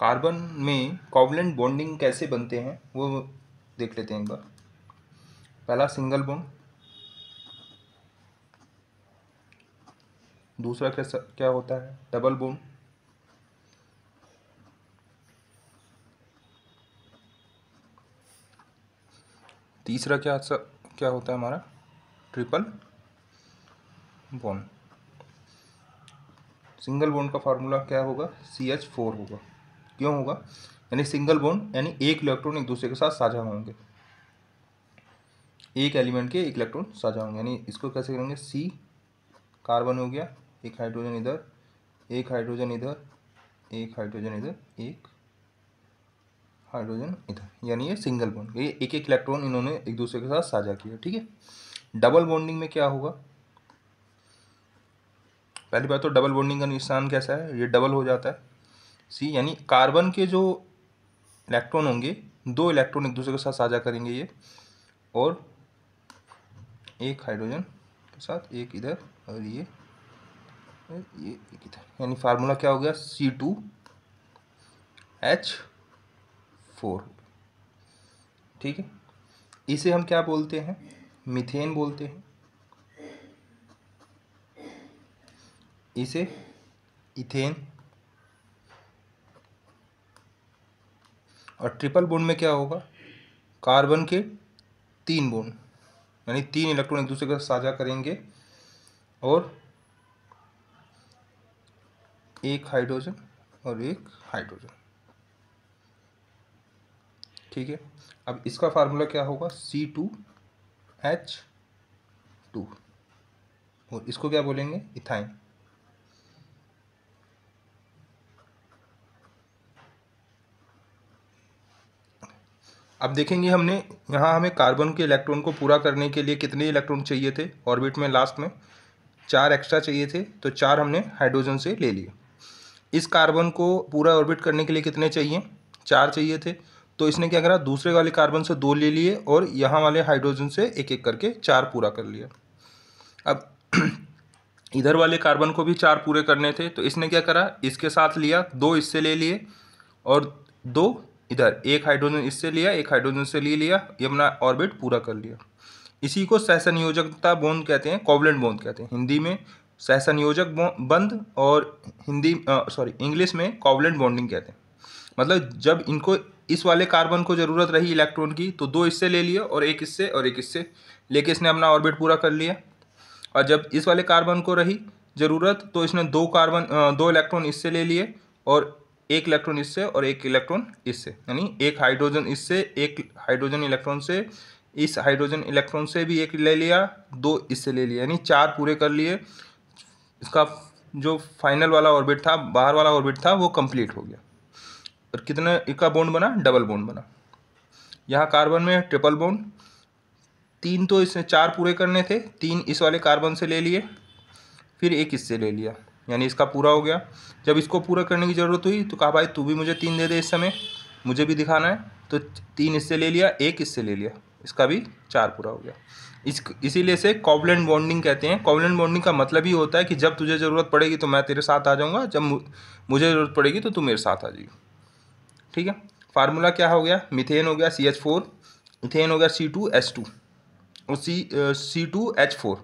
Carbon में covalent bonding कैसे बनते हैं वो देख लेते हैं एक बार। पहला सिंगल बॉन्ड, दूसरा क्या होता है डबल बॉन्ड, तीसरा क्या होता है हमारा ट्रिपल बॉन्ड। सिंगल बॉन्ड का फार्मूला क्या होगा CH4 होगा। क्यों होगा? यानी सिंगल बॉन्ड यानी एक इलेक्ट्रॉन एक दूसरे के साथ साझा होंगे, एक एलिमेंट के एक इलेक्ट्रॉन साझा होंगे। यानी इसको कैसे करेंगे, C कार्बन हो गया, एक हाइड्रोजन इधर, एक हाइड्रोजन इधर, एक हाइड्रोजन इधर, एक हाइड्रोजन इधर, यानी ये सिंगल बॉन्ड, ये एक एक इलेक्ट्रॉन इन्होंने एक दूसरे के साथ साझा किया। ठीक है। डबल बॉन्डिंग में क्या होगा, पहली बात तो डबल बॉन्डिंग का निशान कैसा है, ये डबल हो जाता है C, यानी कार्बन के जो इलेक्ट्रॉन होंगे, दो इलेक्ट्रॉन एक दूसरे के साथ साझा करेंगे ये, और एक हाइड्रोजन के साथ एक इधर और ये एक इधर, यानी फार्मूला क्या हो गया C2H4। ठीक है। इसे हम क्या बोलते हैं, मीथेन बोलते हैं, इसे इथेन। और ट्रिपल बॉन्ड में क्या होगा, कार्बन के 3 बॉन्ड यानी 3 इलेक्ट्रॉन एक दूसरे के साथ साझा करेंगे और एक हाइड्रोजन और एक हाइड्रोजन। ठीक है। अब इसका फार्मूला क्या होगा C2H2 और इसको क्या बोलेंगे इथाइन। अब देखेंगे हमने यहाँ हमें कार्बन के इलेक्ट्रॉन को पूरा करने के लिए कितने इलेक्ट्रॉन चाहिए थे, ऑर्बिट में लास्ट में 4 एक्स्ट्रा चाहिए थे, तो 4 हमने हाइड्रोजन से ले लिए। इस कार्बन को पूरा ऑर्बिट करने के लिए कितने चाहिए, 4 चाहिए थे, तो इसने क्या करा, दूसरे वाले कार्बन से 2 ले लिए और यहाँ वाले हाइड्रोजन से एक एक करके 4 पूरा कर लिया। अब इधर वाले कार्बन को भी 4 पूरे करने थे, तो इसने क्या करा, इसके साथ लिया, 2 इससे ले लिए और 2 इधर, एक हाइड्रोजन इससे लिया, एक हाइड्रोजन से ले लिया, ये अपना ऑर्बिट पूरा कर लिया। इसी को सहसंयोजकता बॉन्ड कहते हैं, कोवलेंट बॉन्ड कहते हैं। हिंदी में सहसंयोजक बंध और इंग्लिश में कोवलेंट बॉन्डिंग कहते हैं। मतलब जब इनको इस वाले कार्बन को जरूरत रही इलेक्ट्रॉन की, तो 2 इससे ले लिया और एक इससे और एक इससे लेके इसने अपना ऑर्बिट पूरा कर लिया। और जब इस वाले कार्बन को रही जरूरत, तो इसने 2 इलेक्ट्रॉन इससे ले लिए और एक इलेक्ट्रॉन इससे और एक इलेक्ट्रॉन इससे, यानी एक हाइड्रोजन इससे, एक हाइड्रोजन इलेक्ट्रॉन से, इस हाइड्रोजन इलेक्ट्रॉन से भी एक ले लिया, 2 इससे ले लिया, यानी 4 पूरे कर लिए। इसका जो फाइनल वाला ऑर्बिट था, बाहर वाला ऑर्बिट था, वो कंप्लीट हो गया। और कितना इसका बॉन्ड बना, डबल बॉन्ड बना। यहाँ कार्बन में ट्रिपल बॉन्ड, 3 तो इसने 4 पूरे करने थे, 3 इस वाले कार्बन से ले लिए, फिर एक इससे ले लिया, यानी इसका पूरा हो गया। जब इसको पूरा करने की ज़रूरत हुई तो कहा भाई तू भी मुझे 3 दे दे, इस समय मुझे भी दिखाना है, तो 3 इससे ले लिया, एक इससे ले लिया, इसका भी 4 पूरा हो गया। इसीलिए से कोवलेंट बॉन्डिंग कहते हैं। कोवलेंट बॉन्डिंग का मतलब ही होता है कि जब तुझे ज़रूरत पड़ेगी तो मैं तेरे साथ आ जाऊँगा, जब मुझे ज़रूरत पड़ेगी तो तू मेरे साथ आ जाएगी। ठीक है। फार्मूला क्या हो गया, मीथेन हो गया CH4, इथेन हो गया C2H2 और C2H4,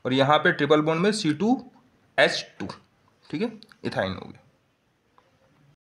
और यहाँ पे ट्रिपल बॉन्ड में C2H2। ठीक है, इथाइन हो गया।